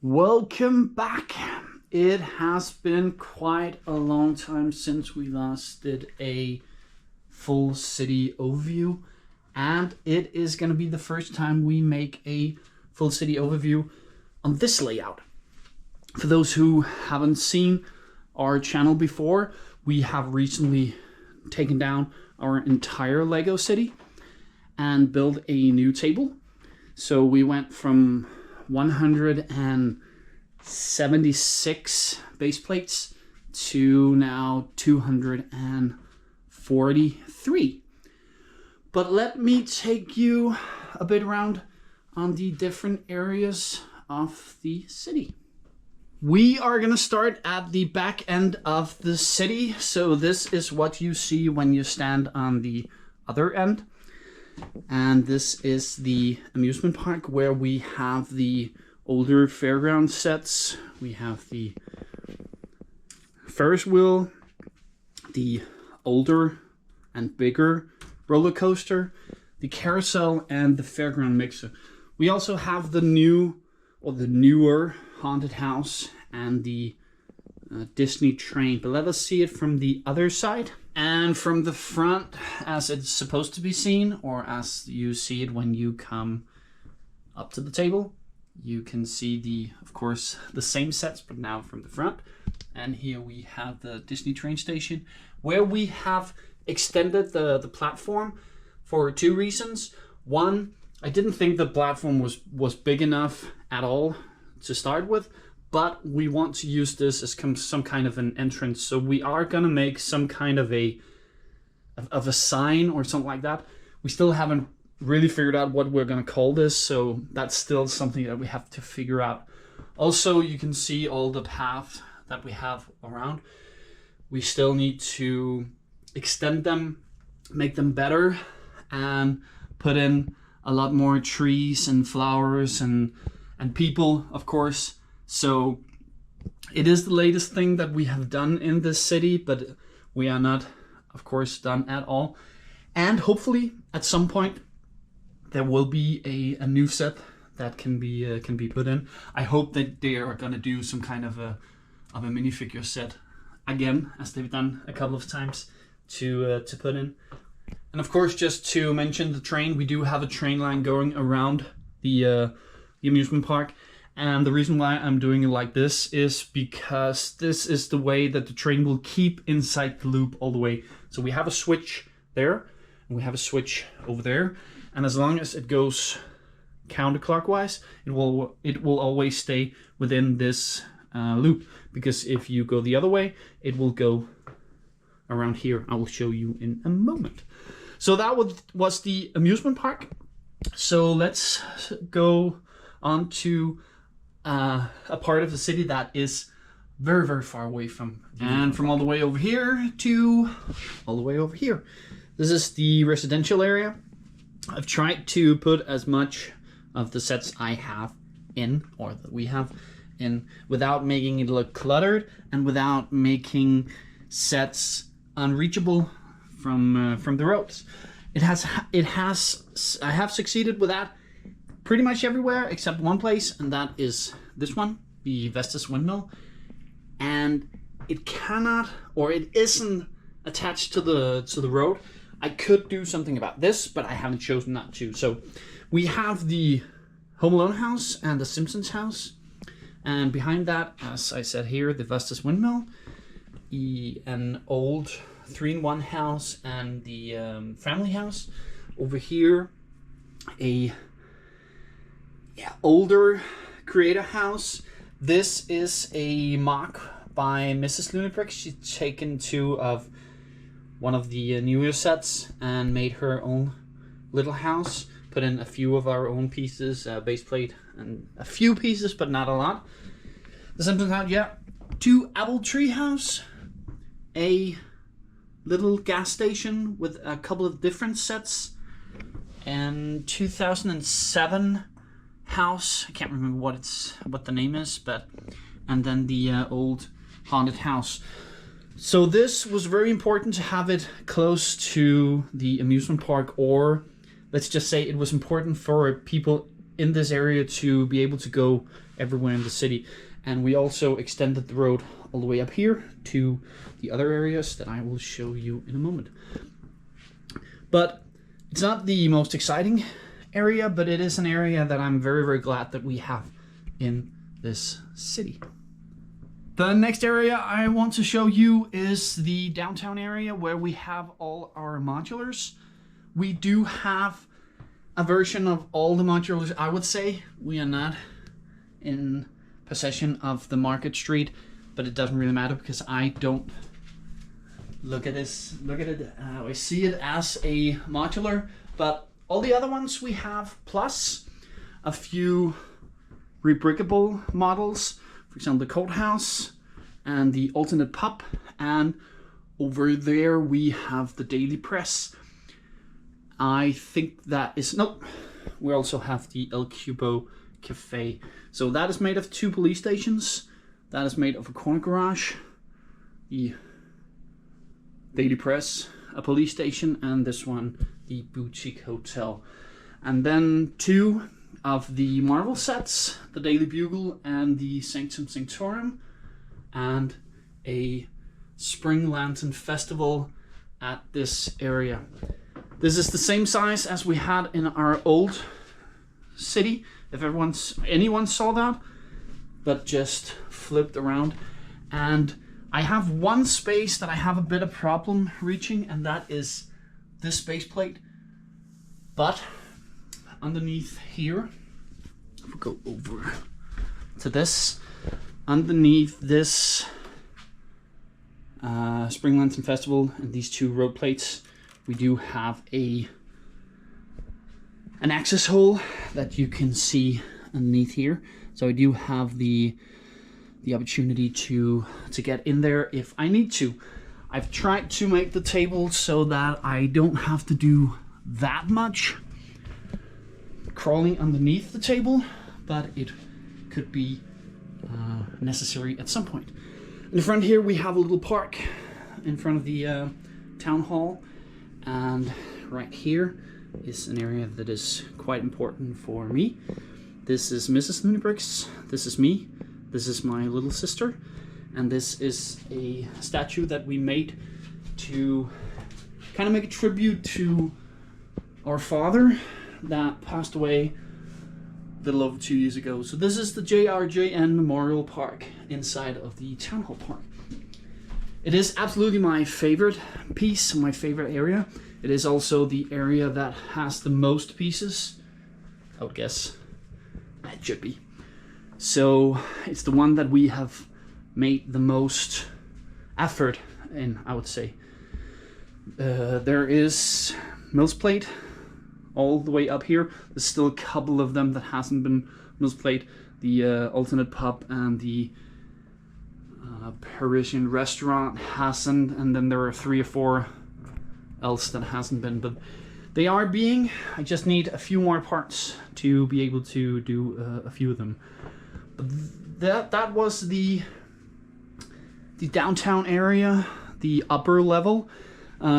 Welcome back. It has been quite a long time since we last did a full city overview, and it is going to be the first time we make a full city overview on this layout. For those who haven't seen our channel before, we have recently taken down our entire Lego city and built a new table. So we went from 176 base plates to now 243. But let me take you a bit around on the different areas of the city. We are going to start at the back end of the city. So this is what you see when you stand on the other end. And this is the amusement park where we have the older fairground sets. We have the Ferris wheel, the older and bigger roller coaster, the carousel, and the fairground mixer. We also have the newer haunted house and the Disney train. But let us see it from the other side. And from the front, as it's supposed to be seen, or as you see it when you come up to the table, you can see of course, the same sets, but now from the front. And here we have the Disney train station, where we have extended the platform for two reasons. One, I didn't think the platform was big enough at all to start with, but we want to use this as some kind of an entrance. So we are gonna make some kind of a sign or something like that. We still haven't really figured out what we're gonna call this, so that's still something that we have to figure out. Also, you can see all the paths that we have around. We still need to extend them, make them better, and put in a lot more trees and flowers and people, of course. So it is the latest thing that we have done in this city, but we are not, of course, done at all. And hopefully at some point there will be a new set that can be put in. I hope that they are going to do some kind of a minifigure set again, as they've done a couple of times, to put in. And of course, just to mention the train, we do have a train line going around the amusement park. And the reason why I'm doing it like this is because this is the way that the train will keep inside the loop all the way. So we have a switch there, and we have a switch over there. And as long as it goes counterclockwise, it will always stay within this loop. Because if you go the other way, it will go around here. I will show you in a moment. So that was the amusement park. So let's go on to a part of the city that is very, very far away from all the way over here to all the way over here. This is the residential area. I've tried to put as much of the sets I have in, or that we have in, without making it look cluttered and without making sets unreachable from the roads. I have succeeded with that pretty much everywhere except one place, and that is this one, the Vestas windmill. And it cannot, or it isn't attached to the road. I could do something about this, but I haven't chosen not to. So we have the Home Alone house and the Simpsons house, and behind that, as I said here, the Vestas windmill, an old 3-in-1 house, and the family house. Over here, a older creator house. This is a mock by Mrs. Lunabrick. She's taken two of one of the newer sets and made her own little house. Put in a few of our own pieces, base plate, and a few pieces, but not a lot. The Simpsons house, yeah. 2 apple tree house, a little gas station with a couple of different sets, and 2007 house. I can't remember what the name is, but and then the old haunted house. So this was very important to have it close to the amusement park, or let's just say it was important for people in this area to be able to go everywhere in the city. And we also extended the road all the way up here to the other areas that I will show you in a moment. But it's not the most exciting area, but it is an area that I'm very, very glad that we have in this city. The next area I want to show you is the downtown area where we have all our modulars. We do have a version of all the modulars. I would say we are not in possession of the Market Street, but it doesn't really matter because I don't look at this. Look at it. I see it as a modular, but all the other ones we have, plus a few rebrickable models. For example, the Courthouse and the Alternate Pub, and over there we have the Daily Press. I think that is, nope, we also have the El Cubo Cafe. So that is made of 2 police stations. That is made of a corner garage, the Daily Press, a police station, and this one, the Boutique Hotel. And then 2 of the Marvel sets, the Daily Bugle and the Sanctum Sanctorum, and a Spring Lantern Festival at this area. This is the same size as we had in our old city, if anyone saw that, but just flipped around. And I have one space that I have a bit of problem reaching, and that is this space plate. But underneath here, if we go over to this, underneath this Spring Lantern Festival and these 2 road plates, we do have an access hole that you can see underneath here. So I do have the opportunity to get in there if I need to. I've tried to make the table so that I don't have to do that much crawling underneath the table, but it could be necessary at some point. In the front here we have a little park in front of the town hall, and right here is an area that is quite important for me. This is Mrs. Looneybricks, this is me, this is my little sister, and this is a statue that we made to kind of make a tribute to our father that passed away a little over 2 years ago. So this is the JRJN Memorial Park inside of the Town Hall Park. It is absolutely my favorite piece, my favorite area. It is also the area that has the most pieces, I would guess. It should be. So it's the one that we have made the most effort in, I would say. There is Mills Plate all the way up here. There's still a couple of them that hasn't been Mills Plate. The Alternate Pub and the Parisian Restaurant hasn't, and then there are 3 or 4 else that hasn't been, but they are being. I just need a few more parts to be able to do a few of them. But that was the downtown area, the upper level.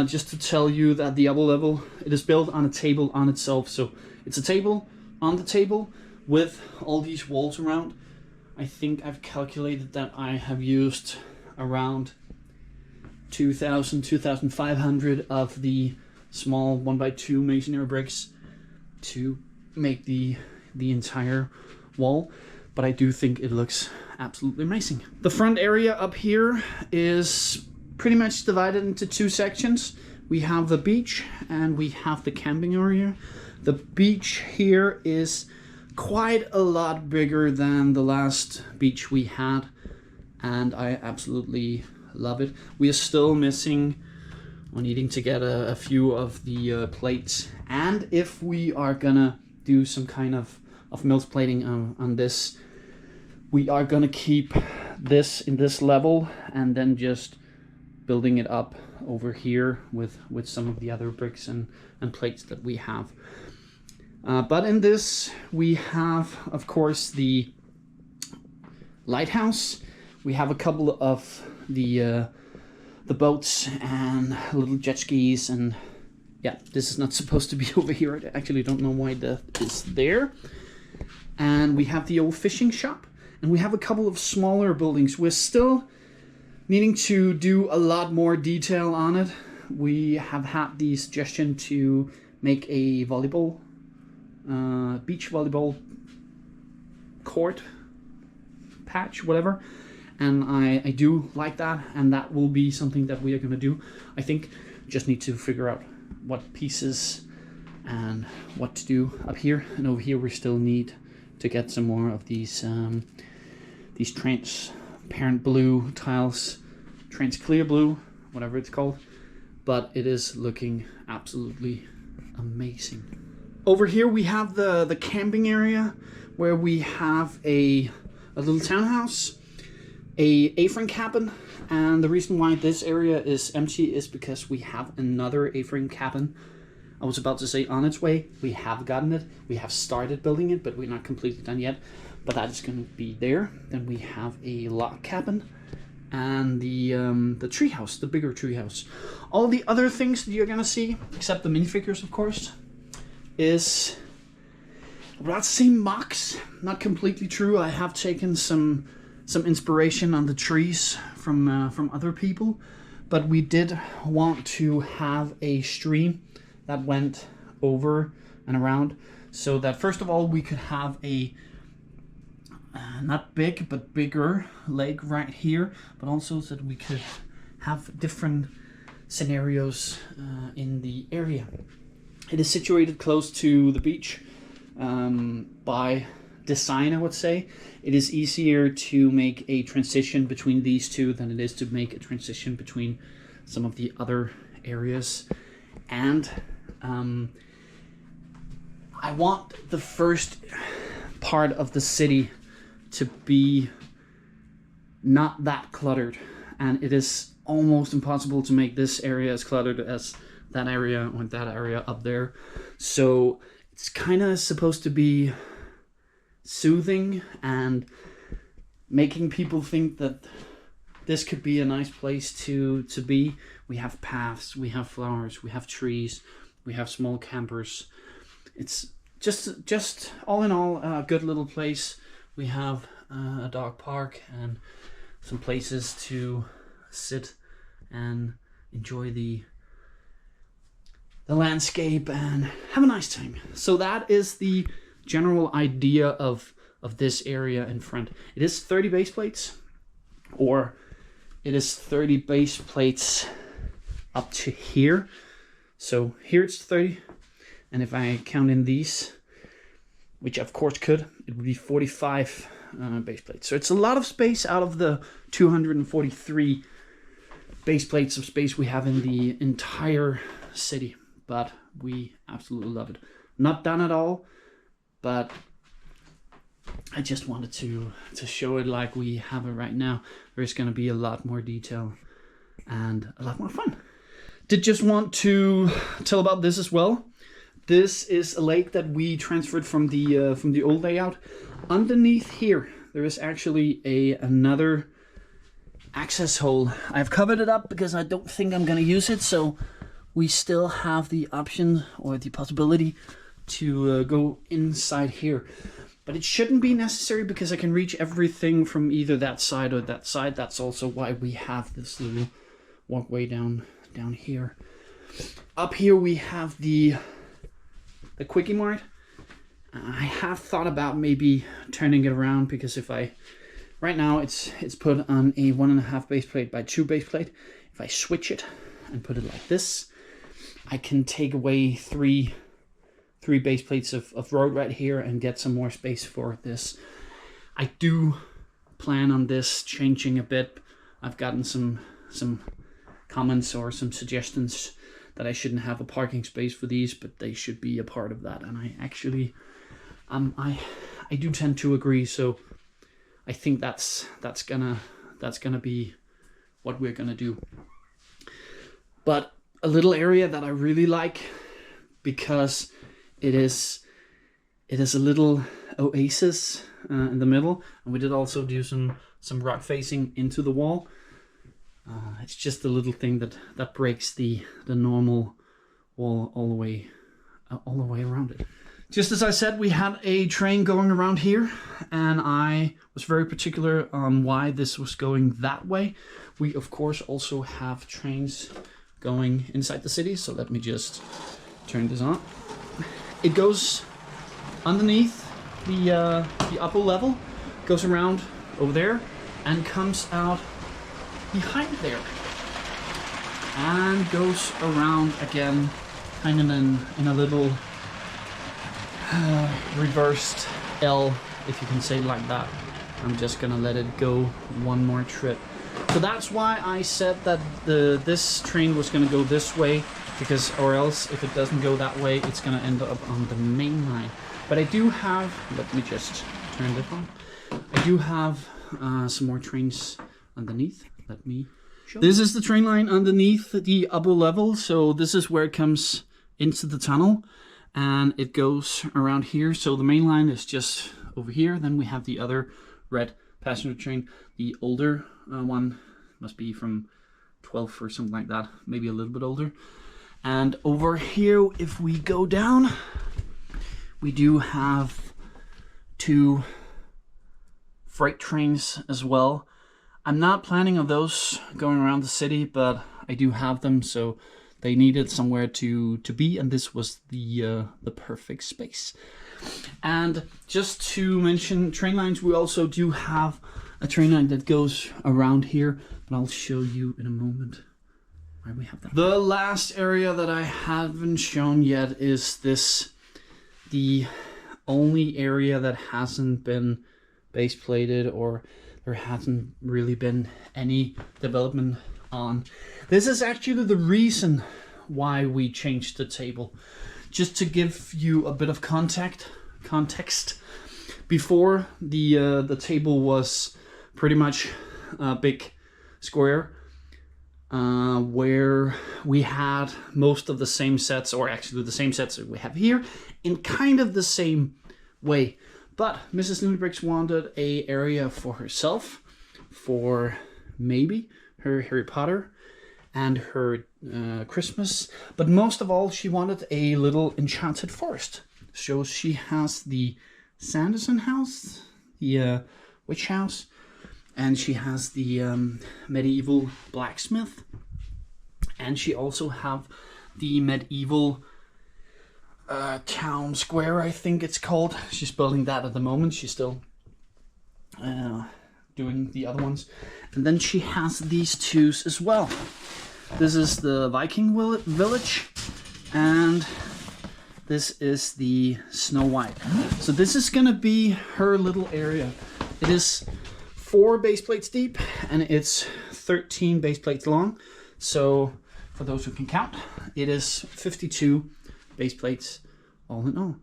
Just to tell you that the upper level, it is built on a table on itself. So it's a table on the table with all these walls around. I think I've calculated that I have used around 2,500 of the small 1x2 masonry bricks to make the entire wall, but I do think it looks absolutely amazing. The front area up here is pretty much divided into 2 sections. We have the beach and we have the camping area. The beach here is quite a lot bigger than the last beach we had, and I absolutely love it. We are still missing on needing to get a few of the plates, and if we are gonna do some kind of Mills plating on this, we are gonna keep this in this level and then just building it up over here with some of the other bricks and plates that we have. But in this we have, of course, the lighthouse. We have a couple of the boats and little jet skis, and yeah, this is not supposed to be over here. I actually don't know why that is there. and we have the old fishing shop, and we have a couple of smaller buildings. We're still needing to do a lot more detail on it. We have had the suggestion to make a volleyball, beach volleyball court patch, whatever. And I do like that, and that will be something that we are going to do. I think just need to figure out what pieces and what to do up here. And over here we still need to get some more of these transparent blue tiles, trans clear blue, whatever it's called. But it is looking absolutely amazing. Over here we have the camping area, where we have a little townhouse, a A-frame cabin, and the reason why this area is empty is because we have another A-frame cabin. I was about to say on its way. We have gotten it. We have started building it, but we're not completely done yet. But that is going to be there. Then we have a log cabin and the treehouse, the bigger treehouse. All the other things that you're going to see, except the minifigures, of course, is about the same mocks. Not completely true. I have taken some inspiration on the trees from other people, but we did want to have a stream that went over and around, so that first of all we could have a not big but bigger lake right here, but also so that we could have different scenarios in the area. It is situated close to the beach. By design, I would say it is easier to make a transition between these two than it is to make a transition between some of the other areas. And I want the first part of the city to be not that cluttered, and it is almost impossible to make this area as cluttered as that area or that area up there. So it's kind of supposed to be soothing and making people think that this could be a nice place to be. We have paths, we have flowers, we have trees, we have small campers. It's just all in all a good little place. We have a dog park and some places to sit and enjoy the landscape and have a nice time. So that is the general idea of this area in front. It is 30 base plates, or it is 30 base plates up to here. So here it's 30, and if I count in these, which of course could, it would be 45 base plates. So it's a lot of space out of the 243 base plates of space we have in the entire city. But we absolutely love it. Not done at all, but I just wanted to show it like we have it right now. There's going to be a lot more detail and a lot more fun. Did just want to tell about this as well. This is a lake that we transferred from the old layout. Underneath here, there is actually another access hole. I've covered it up because I don't think I'm going to use it, so we still have the option or the possibility to go inside here. But it shouldn't be necessary because I can reach everything from either that side or that side. That's also why we have this little walkway down here. Up here we have the Quickie Mart. I have thought about maybe turning it around, because right now it's put on a 1.5 base plate by 2 base plate. If I switch it and put it like this, I can take away three base plates of road right here and get some more space for this. I do plan on this changing a bit. I've gotten some comments or some suggestions that I shouldn't have a parking space for these, but they should be a part of that. And I actually, I do tend to agree. So I think that's gonna be what we're gonna do. But a little area that I really like, because it is a little oasis in the middle, and we did also do some rock facing into the wall. It's just a little thing that breaks the normal wall all the way around it. Just as I said, we had a train going around here, and I was very particular on why this was going that way. We, of course, also have trains going inside the city, so let me just turn this on. It goes underneath the upper level, goes around over there, and comes out behind there, and goes around again, kind of in a little reversed L, if you can say it like that. I'm just gonna let it go one more trip. So that's why I said that this train was gonna go this way, because or else if it doesn't go that way, it's gonna end up on the main line. But I do have, let me just turn it on. I do have some more trains underneath. Let me show. This is the train line underneath the upper level. So this is where it comes into the tunnel, and it goes around here. So the main line is just over here. Then we have the other red passenger train. The older one must be from 12 or something like that, maybe a little bit older. And over here, if we go down, we do have 2 freight trains as well. I'm not planning on those going around the city, but I do have them, so they needed somewhere to be, and this was the perfect space. And just to mention train lines, we also do have a train line that goes around here, but I'll show you in a moment where we have that. The last area that I haven't shown yet is this, the only area that hasn't been base plated, or there hasn't really been any development on. This is actually the reason why we changed the table. Just to give you a bit of context. Before, the table was pretty much a big square where we had most of the same sets, or actually the same sets that we have here, in kind of the same way. But Mrs. Looneybricks wanted a area for herself, for maybe her Harry Potter and her Christmas, but most of all she wanted a little enchanted forest. So she has the Sanderson house, the witch house, and she has the medieval blacksmith, and she also have the medieval town square, I think it's called. She's building that at the moment. She's still doing the other ones. And then she has these 2s as well. This is the Viking village, and this is the Snow White. So this is gonna be her little area. It is 4 base plates deep, and it's 13 base plates long. So for those who can count, it is 52 base plates all in all.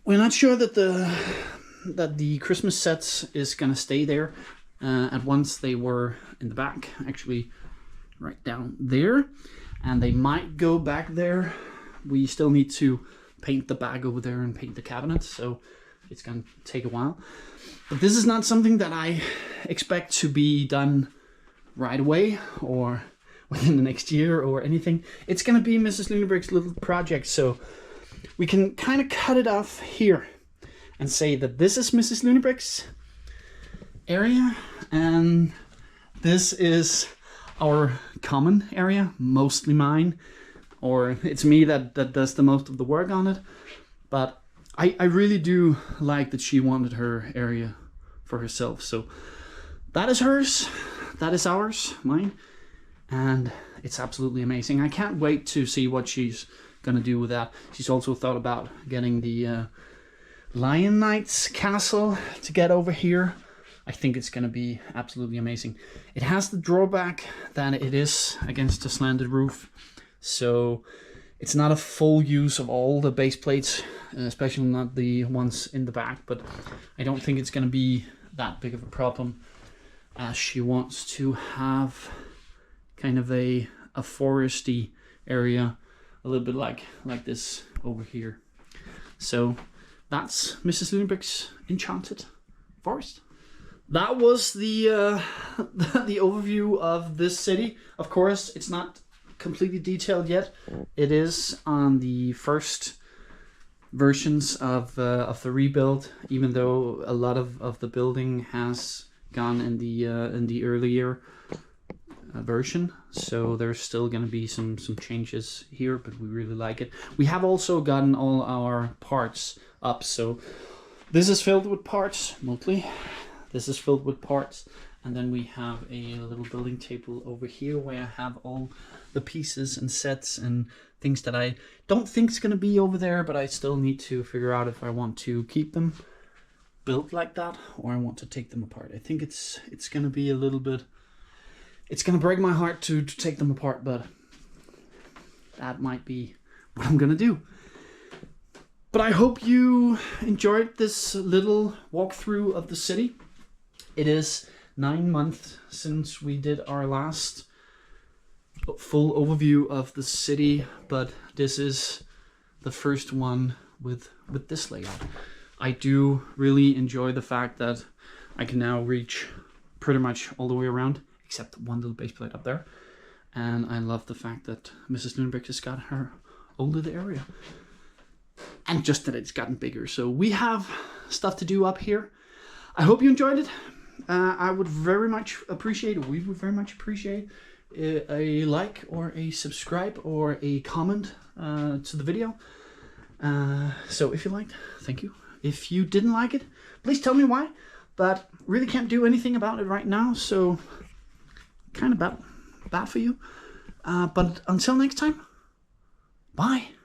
We're not sure that the Christmas sets is gonna stay there. At once they were in the back, actually right down there, and they might go back there. We still need to paint the bag over there and paint the cabinet, so it's gonna take a while. But this is not something that I expect to be done right away or within the next year or anything. It's gonna be Mrs. Looneybricks' little project, so we can kind of cut it off here and say that this is Mrs. Looneybricks' area, and this is our common area, mostly mine, or it's me that does the most of the work on it. But I really do like that she wanted her area for herself, so that is hers, that is ours, mine, and it's absolutely amazing. I can't wait to see what she's gonna do with that. She's also thought about getting the Lion Knight's castle to get over here. I think it's gonna be absolutely amazing. It has the drawback that it is against a slanted roof, so it's not a full use of all the base plates, especially not the ones in the back, but I don't think it's gonna be that big of a problem, as she wants to have kind of a foresty area, a little bit like this over here. So that's Mrs. Looneybricks' Enchanted Forest. That was the overview of this city. Of course, it's not completely detailed yet. It is on the first versions of the rebuild, even though a lot of the building has gone in the earlier version. So there's still going to be some changes here, but we really like it. We have also gotten all our parts up, so this is filled with parts mostly. This is filled with parts, and then we have a little building table over here where I have all the pieces and sets and things that I don't think is going to be over there, but I still need to figure out if I want to keep them built like that or I want to take them apart. I think it's going to be a little bit, it's going to break my heart to take them apart, but that might be what I'm going to do. But I hope you enjoyed this little walkthrough of the city. It is 9 months since we did our last full overview of the city, but this is the first one with this layout. I do really enjoy the fact that I can now reach pretty much all the way around, except one little base plate up there. And I love the fact that Mrs. Lundberg has got her own little area. And just that it's gotten bigger. So we have stuff to do up here. I hope you enjoyed it. I would very much appreciate, we would very much appreciate a like or a subscribe or a comment to the video. So if you liked, thank you. If you didn't like it, please tell me why. But really can't do anything about it right now, so kind of bad for you. But until next time, bye.